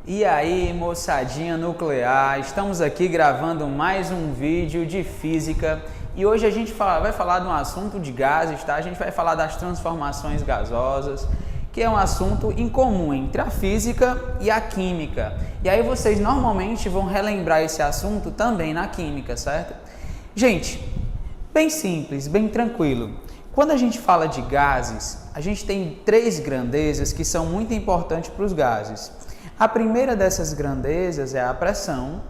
E aí, moçadinha nuclear, estamos aqui gravando mais um vídeo de física e hoje a gente vai falar de um assunto de gases, tá? A gente vai falar das transformações gasosas, que é um assunto em comum entre a física e a química. E aí vocês normalmente vão relembrar esse assunto também na química, certo? Gente, bem simples, bem tranquilo. Quando a gente fala de gases, a gente tem três grandezas que são muito importantes para os gases. A primeira dessas grandezas é a pressão,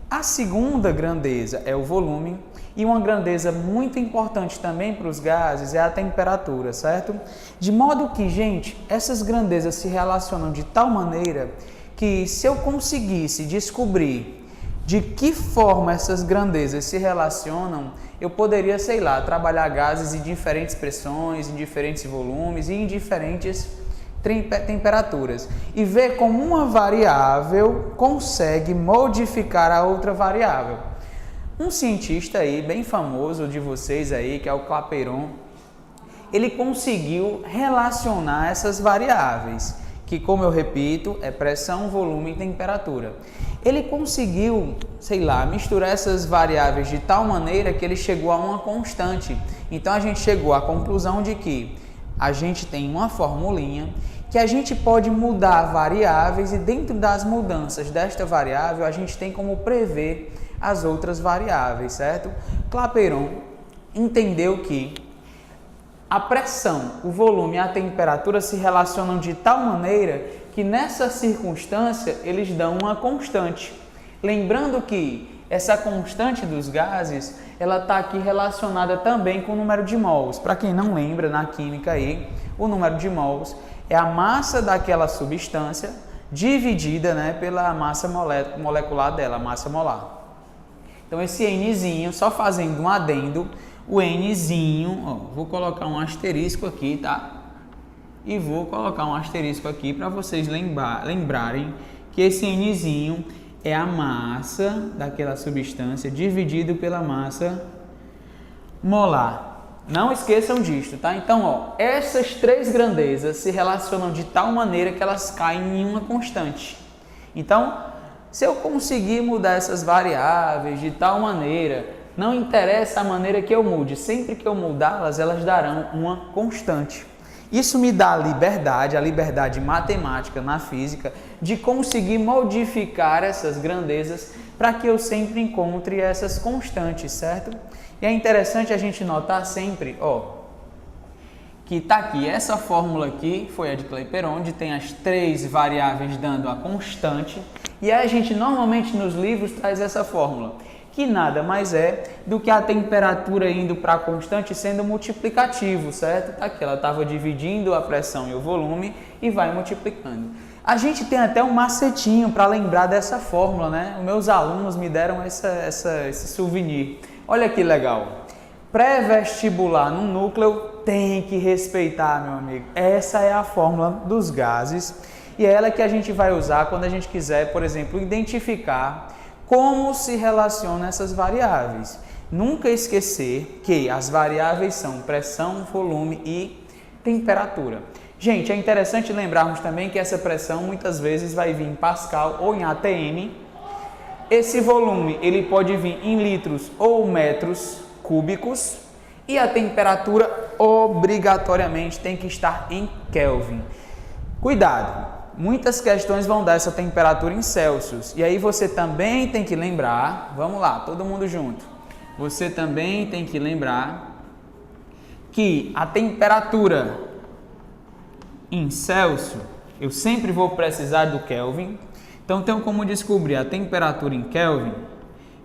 a segunda grandeza é o volume e uma grandeza muito importante também para os gases é a temperatura, certo? De modo que, gente, essas grandezas se relacionam de tal maneira que se eu conseguisse descobrir de que forma essas grandezas se relacionam, eu poderia, sei lá, trabalhar gases em diferentes pressões, em diferentes volumes e em diferentes temperaturas e ver como uma variável consegue modificar a outra variável. Um cientista aí, bem famoso de vocês aí, que é o Clapeyron, ele conseguiu relacionar essas variáveis, que, como eu repito, é pressão, volume e temperatura. Ele conseguiu, sei lá, misturar essas variáveis de tal maneira que ele chegou a uma constante. Então a gente chegou à conclusão de que a gente tem uma formulinha que a gente pode mudar variáveis e dentro das mudanças desta variável a gente tem como prever as outras variáveis, certo? Clapeyron entendeu que a pressão, o volume e a temperatura se relacionam de tal maneira que nessa circunstância eles dão uma constante. Lembrando que essa constante dos gases, ela está aqui relacionada também com o número de mols. Para quem não lembra, na química aí, o número de mols é a massa daquela substância dividida, pela massa molecular dela, a massa molar. Então esse Nzinho, só fazendo um adendo, o Nzinho, vou colocar um asterisco aqui, tá? E vou colocar um asterisco aqui para vocês lembrarem que esse Nzinho é a massa daquela substância dividido pela massa molar. Não esqueçam disto, tá? Então, essas três grandezas se relacionam de tal maneira que elas caem em uma constante. Então, se eu conseguir mudar essas variáveis de tal maneira, não interessa a maneira que eu mude, sempre que eu mudá-las, elas darão uma constante. Isso me dá a liberdade matemática na física, de conseguir modificar essas grandezas para que eu sempre encontre essas constantes, certo? E é interessante a gente notar sempre, que está aqui, essa fórmula aqui foi a de Clapeyron, onde tem as três variáveis dando a constante, e aí a gente normalmente nos livros traz essa fórmula, que nada mais é do que a temperatura indo para a constante sendo multiplicativo, certo? Tá aqui, ela estava dividindo a pressão e o volume e vai multiplicando. A gente tem até um macetinho para lembrar dessa fórmula, Os meus alunos me deram esse souvenir. Olha que legal. Pré-vestibular no núcleo tem que respeitar, meu amigo. Essa é a fórmula dos gases e é ela que a gente vai usar quando a gente quiser, por exemplo, identificar como se relacionam essas variáveis. Nunca esquecer que as variáveis são pressão, volume e temperatura. Gente, é interessante lembrarmos também que essa pressão muitas vezes vai vir em Pascal ou em ATM. Esse volume ele pode vir em litros ou metros cúbicos e a temperatura obrigatoriamente tem que estar em Kelvin. Cuidado! Muitas questões vão dar essa temperatura em Celsius. E aí você também tem que lembrar, vamos lá, todo mundo junto. Você também tem que lembrar que a temperatura em Celsius, eu sempre vou precisar do Kelvin. Então tenho como descobrir a temperatura em Kelvin,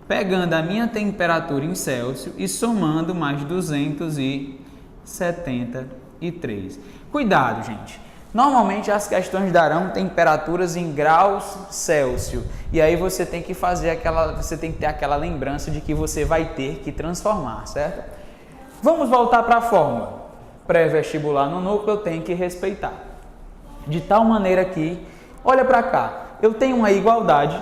pegando a minha temperatura em Celsius e somando mais 273. Cuidado, gente. Normalmente as questões darão temperaturas em graus Celsius e aí você tem que ter aquela lembrança de que você vai ter que transformar, certo? Vamos voltar para a fórmula. Pré-vestibular no núcleo tem que respeitar. De tal maneira que, olha para cá, eu tenho uma igualdade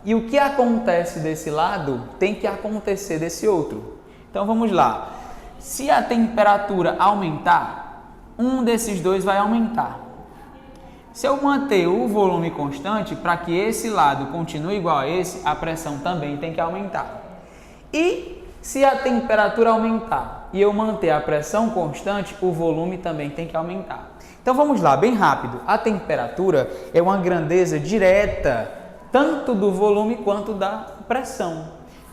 e o que acontece desse lado tem que acontecer desse outro. Então vamos lá. Se a temperatura aumentar, um desses dois vai aumentar. Se eu manter o volume constante, para que esse lado continue igual a esse, a pressão também tem que aumentar. E se a temperatura aumentar e eu manter a pressão constante, o volume também tem que aumentar. Então vamos lá, bem rápido. A temperatura é uma grandeza direta, tanto do volume quanto da pressão.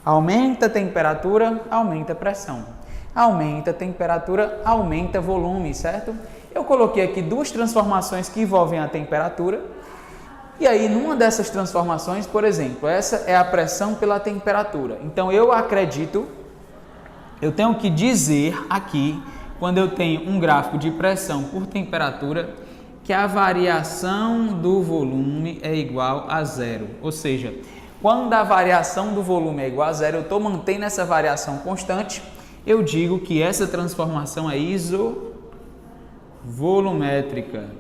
Aumenta a temperatura, aumenta a pressão. Aumenta a temperatura, aumenta volume, certo? Eu coloquei aqui duas transformações que envolvem a temperatura. E aí, numa dessas transformações, por exemplo, essa é a pressão pela temperatura. Então, eu acredito, eu tenho que dizer aqui, quando eu tenho um gráfico de pressão por temperatura, que a variação do volume é igual a zero. Ou seja, quando a variação do volume é igual a zero, eu estou mantendo essa variação constante, eu digo que essa transformação é isovolumétrica.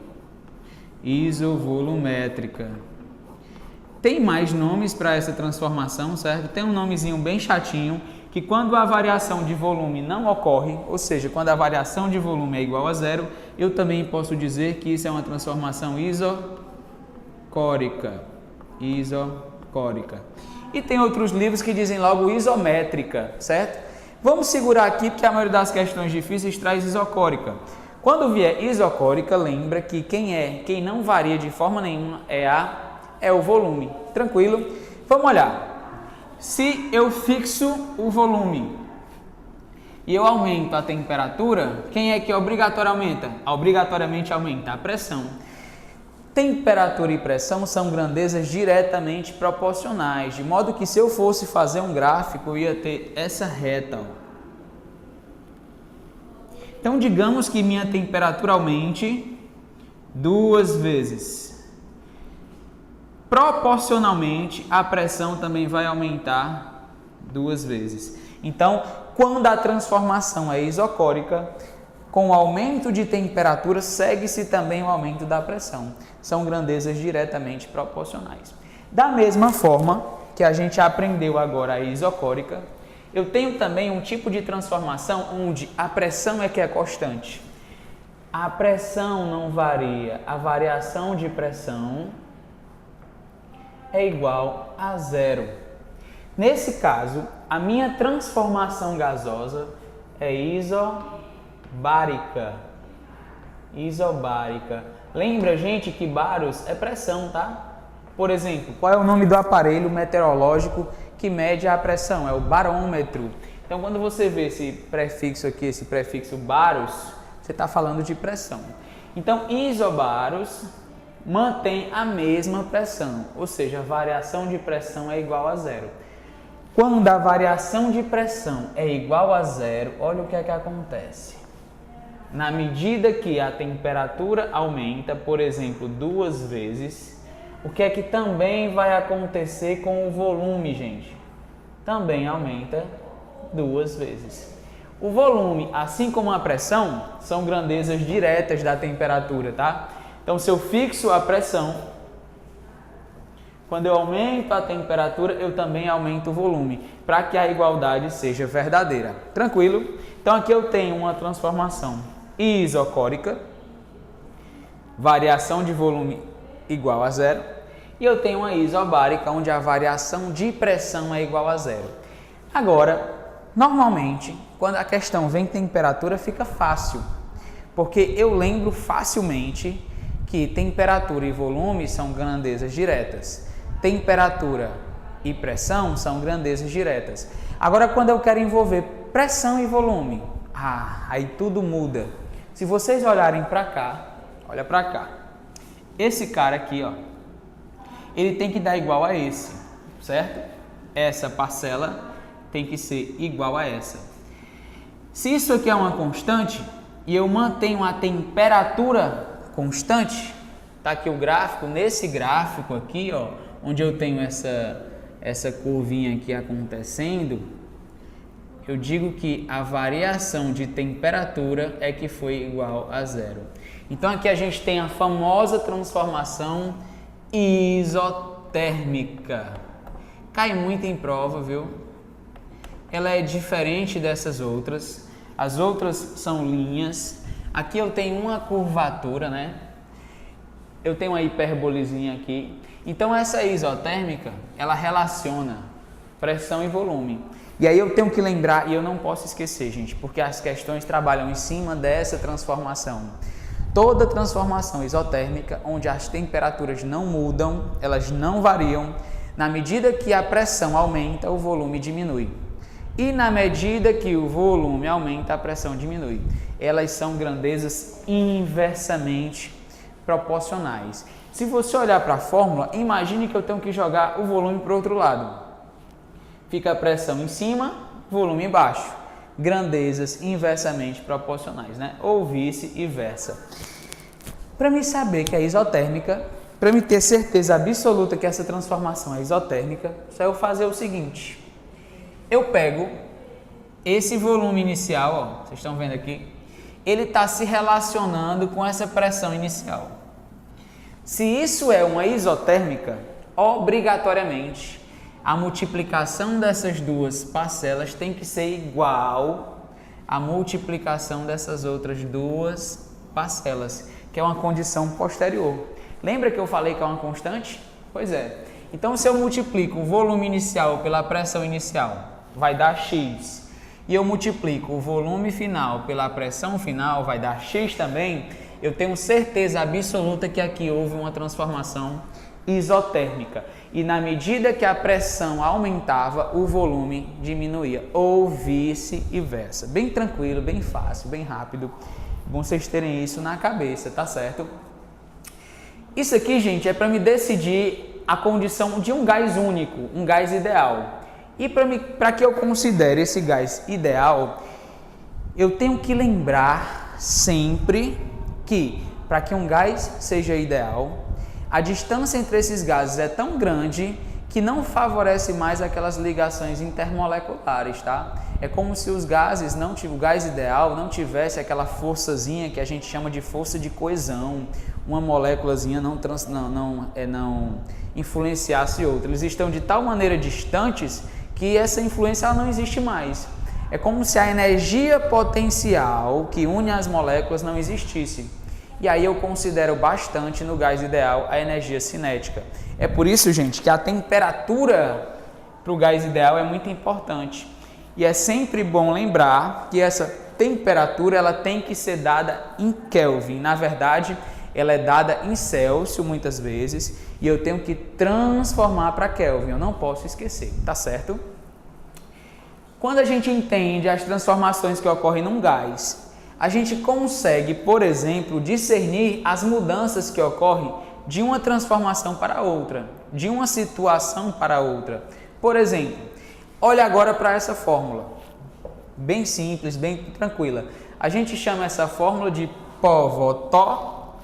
Isovolumétrica. Tem mais nomes para essa transformação, certo? Tem um nomezinho bem chatinho, que quando a variação de volume não ocorre, ou seja, quando a variação de volume é igual a zero, eu também posso dizer que isso é uma transformação isocórica. Isocórica. E tem outros livros que dizem logo isométrica, certo? Vamos segurar aqui, porque a maioria das questões difíceis traz isocórica. Quando vier isocórica, lembra que quem não varia de forma nenhuma é o volume. Tranquilo? Vamos olhar. Se eu fixo o volume e eu aumento a temperatura, quem é que obrigatoriamente aumenta a pressão. Temperatura e pressão são grandezas diretamente proporcionais, de modo que se eu fosse fazer um gráfico, eu ia ter essa reta, ó. Então, digamos que minha temperatura aumente 2 vezes. Proporcionalmente, a pressão também vai aumentar 2 vezes. Então, quando a transformação é isocórica, com o aumento de temperatura, segue-se também o aumento da pressão. São grandezas diretamente proporcionais. Da mesma forma que a gente aprendeu agora a isocórica, eu tenho também um tipo de transformação onde a pressão é que é constante. A pressão não varia, a variação de pressão é igual a zero. Nesse caso, a minha transformação gasosa é isobárica. Isobárica. Lembra, gente, que baros é pressão, tá? Por exemplo, qual é o nome do aparelho meteorológico que mede a pressão? É o barômetro. Então, quando você vê esse prefixo aqui, esse prefixo baros, você está falando de pressão. Então, isobaros mantém a mesma pressão, ou seja, a variação de pressão é igual a zero. Quando a variação de pressão é igual a zero, olha o que é que acontece. Na medida que a temperatura aumenta, por exemplo, 2 vezes, o que é que também vai acontecer com o volume, gente? Também aumenta 2 vezes. O volume, assim como a pressão, são grandezas diretas da temperatura, tá? Então, se eu fixo a pressão, quando eu aumento a temperatura, eu também aumento o volume, para que a igualdade seja verdadeira. Tranquilo? Então, aqui eu tenho uma transformação isocórica, variação de volume igual a zero, e eu tenho uma isobárica, onde a variação de pressão é igual a zero. Agora, normalmente, quando a questão vem temperatura, fica fácil, porque eu lembro facilmente que temperatura e volume são grandezas diretas. Temperatura e pressão são grandezas diretas. Agora, quando eu quero envolver pressão e volume, aí tudo muda. Se vocês olharem para cá, olha para cá. Esse cara aqui, ó, ele tem que dar igual a esse, certo? Essa parcela tem que ser igual a essa. Se isso aqui é uma constante e eu mantenho a temperatura constante, tá aqui o gráfico, nesse gráfico aqui, ó, onde eu tenho essa curvinha aqui acontecendo, eu digo que a variação de temperatura é que foi igual a zero. Então aqui a gente tem a famosa transformação isotérmica. Cai muito em prova, viu? Ela é diferente dessas outras. As outras são linhas. Aqui eu tenho uma curvatura, né? eu tenho uma hipérbolizinha aqui. Então essa isotérmica, ela relaciona pressão e volume. E aí eu tenho que lembrar, e eu não posso esquecer, gente, porque as questões trabalham em cima dessa transformação. Toda transformação isotérmica, onde as temperaturas não mudam, elas não variam, na medida que a pressão aumenta, o volume diminui. E na medida que o volume aumenta, a pressão diminui. Elas são grandezas inversamente proporcionais. Se você olhar para a fórmula, imagine que eu tenho que jogar o volume para o outro lado. Fica a pressão em cima, volume embaixo. Grandezas inversamente proporcionais, né? Ou vice-versa. Para me saber que é isotérmica, para me ter certeza absoluta que essa transformação é isotérmica, só eu fazer o seguinte. Eu pego esse volume inicial, ó, vocês estão vendo aqui, ele está se relacionando com essa pressão inicial. Se isso é uma isotérmica, obrigatoriamente a multiplicação dessas duas parcelas tem que ser igual à multiplicação dessas outras duas parcelas, que é uma condição posterior. Lembra que eu falei que é uma constante? Pois é. Então, se eu multiplico o volume inicial pela pressão inicial, vai dar X. E eu multiplico o volume final pela pressão final, vai dar X também. Eu tenho certeza absoluta que aqui houve uma transformação isotérmica. E na medida que a pressão aumentava, o volume diminuía, ou vice-versa. Bem tranquilo, bem fácil, bem rápido. Bom vocês terem isso na cabeça, tá certo? Isso aqui, gente, é para me decidir a condição de um gás único, um gás ideal. E para que eu considere esse gás ideal, eu tenho que lembrar sempre que, para que um gás seja ideal, a distância entre esses gases é tão grande que não favorece mais aquelas ligações intermoleculares, tá? É como se os gases o gás ideal não tivesse aquela forçazinha que a gente chama de força de coesão, uma moléculazinha não influenciasse outra. Eles estão de tal maneira distantes que essa influência ela não existe mais. É como se a energia potencial que une as moléculas não existisse. E aí eu considero bastante no gás ideal a energia cinética. É por isso, gente, que a temperatura para o gás ideal é muito importante. E é sempre bom lembrar que essa temperatura ela tem que ser dada em Kelvin. Na verdade, ela é dada em Celsius muitas vezes e eu tenho que transformar para Kelvin. Eu não posso esquecer, tá certo? Quando a gente entende as transformações que ocorrem num gás, a gente consegue, por exemplo, discernir as mudanças que ocorrem de uma transformação para outra, de uma situação para outra. Por exemplo, olha agora para essa fórmula, bem simples, bem tranquila. A gente chama essa fórmula de Povotó-PVT,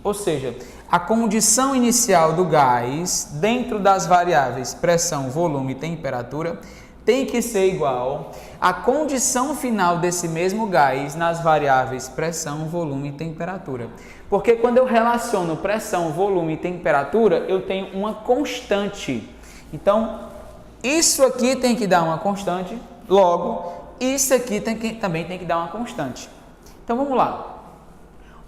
ou seja, a condição inicial do gás dentro das variáveis pressão, volume e temperatura tem que ser igual à condição final desse mesmo gás nas variáveis pressão, volume e temperatura. Porque quando eu relaciono pressão, volume e temperatura, eu tenho uma constante. Então, isso aqui tem que dar uma constante, logo, isso aqui também tem que dar uma constante. Então, vamos lá.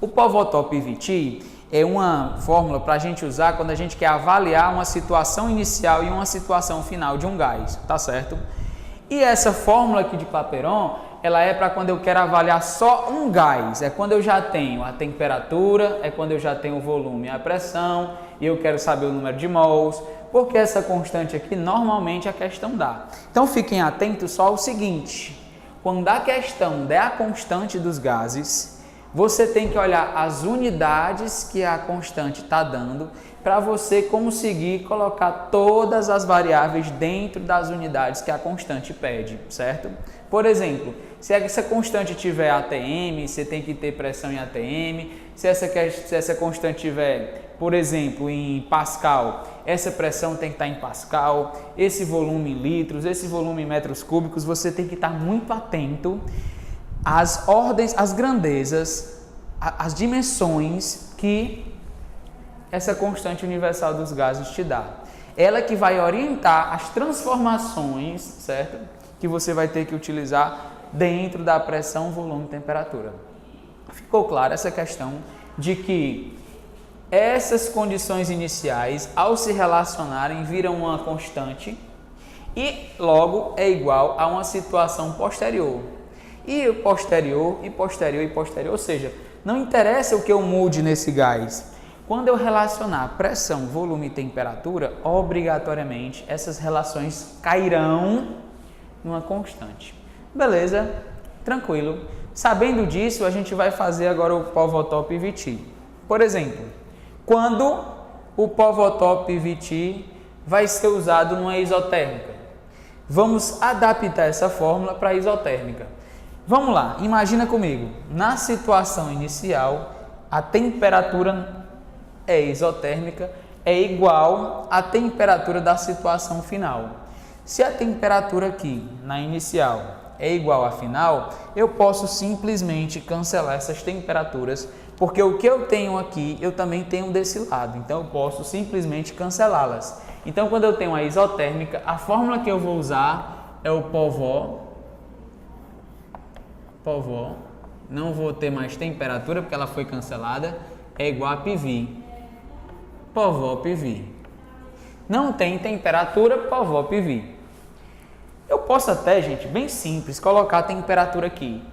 O Povotó-PVT é uma fórmula para a gente usar quando a gente quer avaliar uma situação inicial e uma situação final de um gás, tá certo? E essa fórmula aqui de Clapeyron, ela é para quando eu quero avaliar só um gás, é quando eu já tenho a temperatura, é quando eu já tenho o volume e a pressão, e eu quero saber o número de mols, porque essa constante aqui normalmente a questão dá. Então fiquem atentos só ao seguinte, quando a questão der a constante dos gases, você tem que olhar as unidades que a constante está dando para você conseguir colocar todas as variáveis dentro das unidades que a constante pede, certo? Por exemplo, se essa constante tiver ATM, você tem que ter pressão em ATM. Se essa constante tiver, por exemplo, em Pascal, essa pressão tem que estar em Pascal. Esse volume em litros, esse volume em metros cúbicos, você tem que estar muito atento as ordens, as grandezas, as dimensões que essa constante universal dos gases te dá. Ela que vai orientar as transformações, certo? Que você vai ter que utilizar dentro da pressão, volume e temperatura. Ficou clara essa questão de que essas condições iniciais, ao se relacionarem, viram uma constante e logo é igual a uma situação posterior. E posterior, e posterior, e posterior, ou seja, não interessa o que eu mude nesse gás. Quando eu relacionar pressão, volume e temperatura, obrigatoriamente essas relações cairão numa constante. Beleza? Tranquilo. Sabendo disso, a gente vai fazer agora o Povotop VT. Por exemplo, quando o Povotop VT vai ser usado numa isotérmica? Vamos adaptar essa fórmula para a isotérmica. Vamos lá, imagina comigo. Na situação inicial, a temperatura isotérmica é igual à temperatura da situação final. Se a temperatura aqui, na inicial, é igual à final, eu posso simplesmente cancelar essas temperaturas, porque o que eu tenho aqui, eu também tenho desse lado. Então, eu posso simplesmente cancelá-las. Então, quando eu tenho a isotérmica, a fórmula que eu vou usar é o Povó, não vou ter mais temperatura, porque ela foi cancelada, é igual a PV. Povó PV. Não tem temperatura, Povó PV. Eu posso até, gente, bem simples, colocar a temperatura aqui.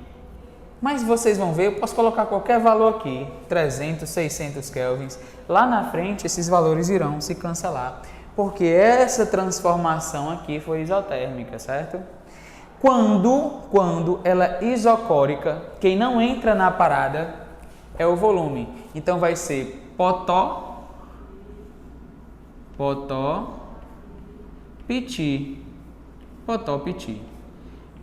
Mas vocês vão ver, eu posso colocar qualquer valor aqui, 300, 600 kelvins. Lá na frente, esses valores irão se cancelar, porque essa transformação aqui foi isotérmica, certo? Quando ela é isocórica, quem não entra na parada é o volume. Então, vai ser Potó, Piti. Potó, Piti.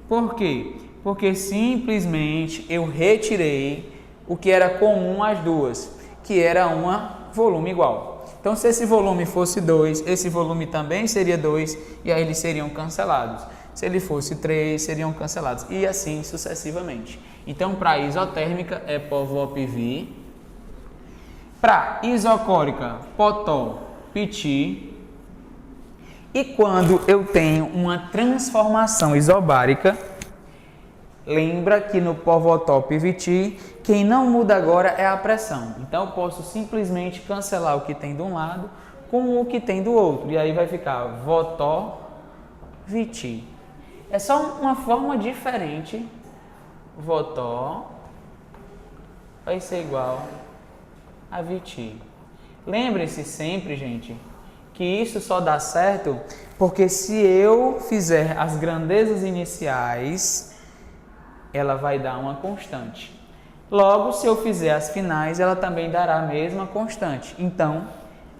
Por quê? Porque simplesmente eu retirei o que era comum às duas, que era uma volume igual. Então, se esse volume fosse 2, esse volume também seria 2, e aí eles seriam cancelados. Se ele fosse 3, seriam cancelados, e assim sucessivamente. Então, para isotérmica é Povó PV, para isocórica, Potó, Piti. E quando eu tenho uma transformação isobárica, lembra que no Povotop VT, quem não muda agora é a pressão. Então, eu posso simplesmente cancelar o que tem de um lado com o que tem do outro. E aí vai ficar Votó VT. É só uma forma diferente. Votó vai ser igual a VT. Lembre-se sempre, gente, que isso só dá certo porque se eu fizer as grandezas iniciais, ela vai dar uma constante. Logo, se eu fizer as finais, ela também dará a mesma constante. Então,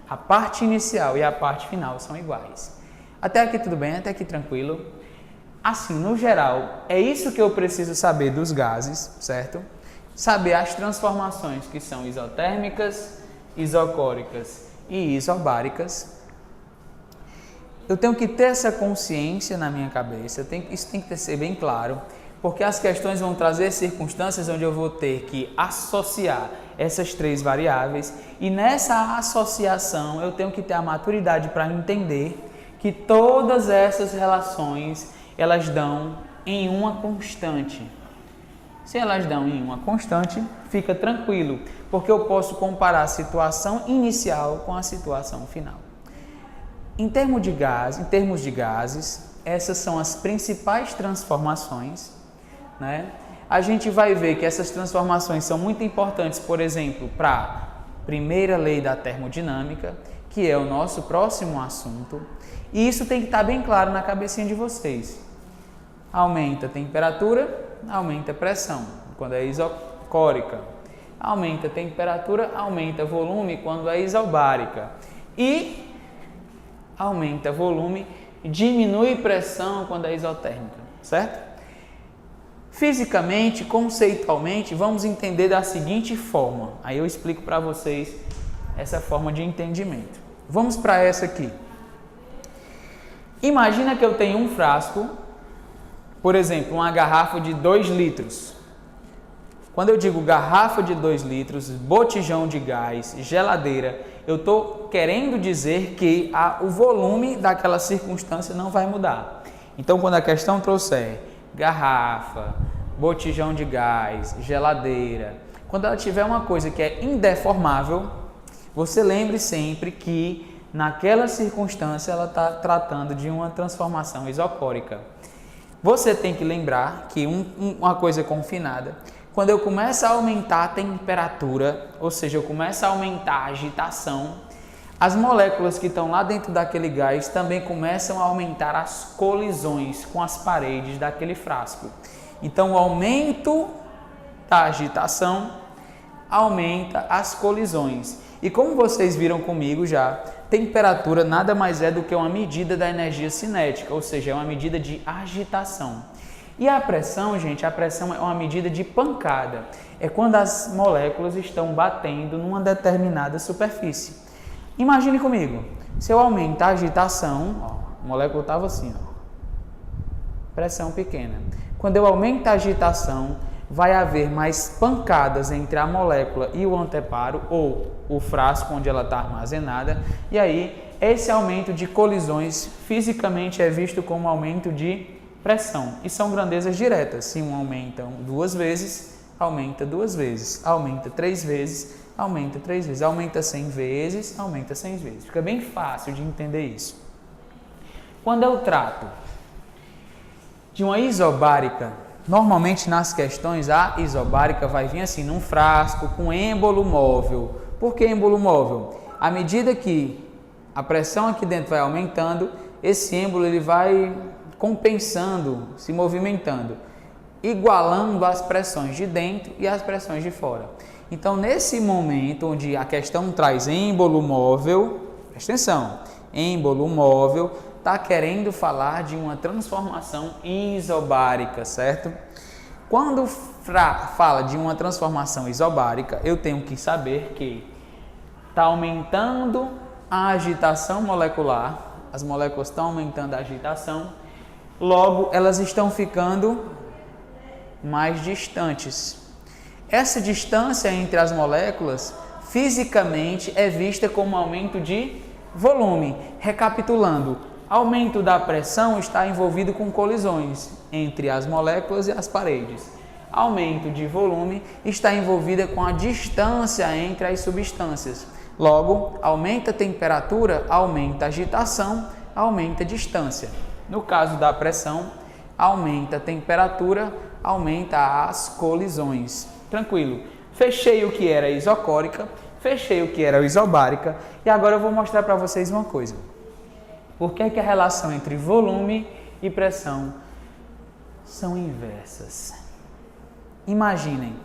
a parte inicial e a parte final são iguais. Até aqui tudo bem? Até aqui tranquilo? Assim, no geral, é isso que eu preciso saber dos gases, certo? Saber as transformações que são isotérmicas, isocóricas e isobáricas. Eu tenho que ter essa consciência na minha cabeça, isso tem que ser bem claro, porque as questões vão trazer circunstâncias onde eu vou ter que associar essas três variáveis, e nessa associação eu tenho que ter a maturidade para entender que todas essas relações, elas dão em uma constante. Se elas dão em uma constante, fica tranquilo, porque eu posso comparar a situação inicial com a situação final. Em termos de gases, essas são as principais transformações, né? A gente vai ver que essas transformações são muito importantes, por exemplo, para a primeira lei da termodinâmica, que é o nosso próximo assunto, e isso tem que estar bem claro na cabecinha de vocês. Aumenta a temperatura, aumenta a pressão, quando é isocórica. Aumenta a temperatura, aumenta volume quando é isobárica. E aumenta volume, diminui pressão quando é isotérmica, certo? Fisicamente, conceitualmente, vamos entender da seguinte forma. Aí eu explico para vocês essa forma de entendimento. Vamos para essa aqui. Imagina que eu tenho um frasco, por exemplo, uma garrafa de 2 litros. Quando eu digo garrafa de 2 litros, botijão de gás, geladeira, eu estou querendo dizer que o volume daquela circunstância não vai mudar. Então, quando a questão trouxer garrafa, botijão de gás, geladeira, quando ela tiver uma coisa que é indeformável, você lembre sempre que naquela circunstância ela está tratando de uma transformação isocórica. Você tem que lembrar que uma coisa confinada, quando eu começo a aumentar a temperatura, ou seja, eu começo a aumentar a agitação, as moléculas que estão lá dentro daquele gás também começam a aumentar as colisões com as paredes daquele frasco. Então, o aumento da agitação aumenta as colisões. E como vocês viram comigo já, temperatura nada mais é do que uma medida da energia cinética, ou seja, é uma medida de agitação. E a pressão, gente, a pressão é uma medida de pancada. É quando as moléculas estão batendo numa determinada superfície. Imagine comigo, se eu aumentar a agitação, ó, a molécula estava assim, ó, pressão pequena. Quando eu aumento a agitação, vai haver mais pancadas entre a molécula e o anteparo, ou o frasco onde ela está armazenada, e aí esse aumento de colisões fisicamente é visto como aumento de pressão, e são grandezas diretas. Se um aumenta 2 vezes, aumenta 2 vezes, aumenta 3 vezes, aumenta 3 vezes, aumenta 100 vezes, aumenta 100 vezes. Fica bem fácil de entender isso. Quando eu trato de uma isobárica, normalmente nas questões a isobárica vai vir assim, num frasco com êmbolo móvel. Por que êmbolo móvel? À medida que a pressão aqui dentro vai aumentando, esse êmbolo ele vai compensando, se movimentando, igualando as pressões de dentro e as pressões de fora. Então, nesse momento onde a questão traz êmbolo móvel, presta atenção, êmbolo móvel está querendo falar de uma transformação isobárica, certo? Quando fala de uma transformação isobárica, eu tenho que saber que está aumentando a agitação molecular, as moléculas estão aumentando a agitação, logo elas estão ficando mais distantes. Essa distância entre as moléculas, fisicamente, é vista como aumento de volume. Recapitulando, aumento da pressão está envolvido com colisões entre as moléculas e as paredes. Aumento de volume está envolvida com a distância entre as substâncias. Logo, aumenta a temperatura, aumenta a agitação, aumenta a distância. No caso da pressão, aumenta a temperatura, aumenta as colisões. Tranquilo. Fechei o que era isocórica, fechei o que era isobárica e agora eu vou mostrar para vocês uma coisa. Por que a relação entre volume e pressão são inversas? Imaginem,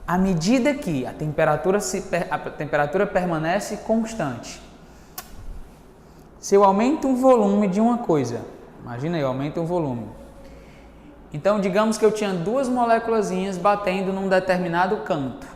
à medida que a temperatura permanece constante, se eu aumento o volume de uma coisa, imagina aí, eu aumento o volume. Então, digamos que eu tinha 2 moléculazinhas batendo num determinado canto.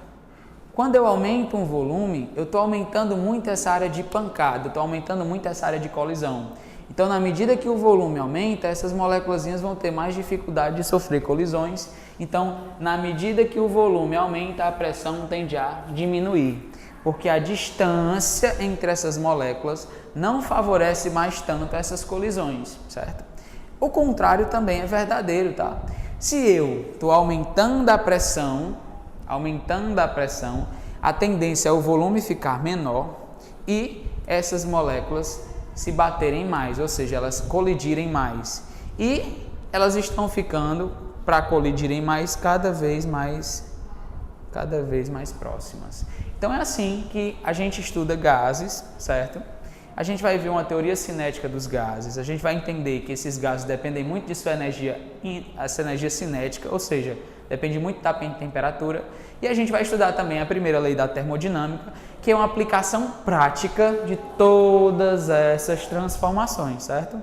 Quando eu aumento um volume, eu estou aumentando muito essa área de pancada, estou aumentando muito essa área de colisão. Então, na medida que o volume aumenta, essas moléculazinhas vão ter mais dificuldade de sofrer colisões. Então, na medida que o volume aumenta, a pressão tende a diminuir, porque a distância entre essas moléculas não favorece mais tanto essas colisões, certo? O contrário também é verdadeiro, tá? Se eu estou aumentando a pressão, a tendência é o volume ficar menor e essas moléculas se baterem mais, ou seja, elas colidirem mais. E elas estão ficando, para colidirem mais, cada vez mais próximas. Então é assim que a gente estuda gases, certo? A gente vai ver uma teoria cinética dos gases, a gente vai entender que esses gases dependem muito de sua energia cinética, ou seja, depende muito da temperatura, e a gente vai estudar também a primeira lei da termodinâmica, que é uma aplicação prática de todas essas transformações, certo?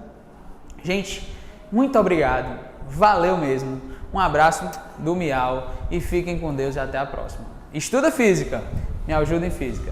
Gente, muito obrigado, valeu mesmo, um abraço do Miau e fiquem com Deus e até a próxima. Estuda física, me ajuda em física.